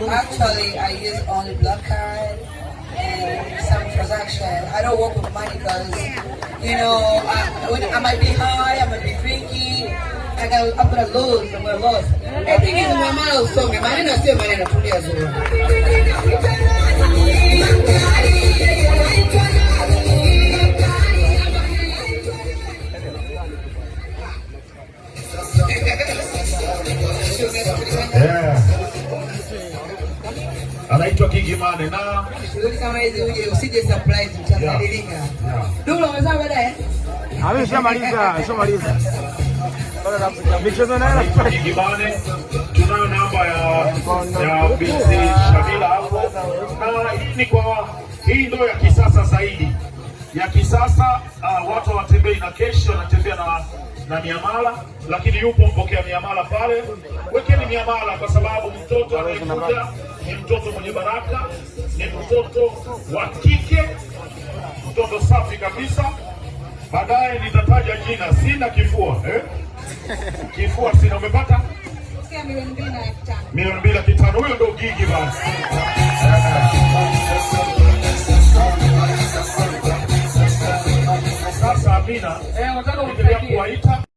Actually, I use only black card and some transaction. I don't work with money because, you know, I might be high, I might be drinking. I'm gonna lose, I'm gonna lose. I think it's my man also. My man is still man to as well. Yeah. Anaitwa Kigimane na kama hizi uje usije surprise utabadilika. Ndio umezaa baadaye? Shamaliza. Michezo nayo Kigimane, tunayo namba ya binti Shamila hapo. Na hii ndio ya kisasa zaidi. Ya kisasa watu watembei na keshi, wanatembea na miamala, lakini yupo mpokea miamala pale. Wekeni miamala kwa sababu mtoto anayekuja ni mtoto mwenye baraka, ni mtoto wa kike, mtoto safi kabisa. Baadaye nitataja jina, sina kifua kifua sina. Umepata? Milioni 2.5. Huyo ndio Gigi basi. Sasa Amina, nataka kuwaita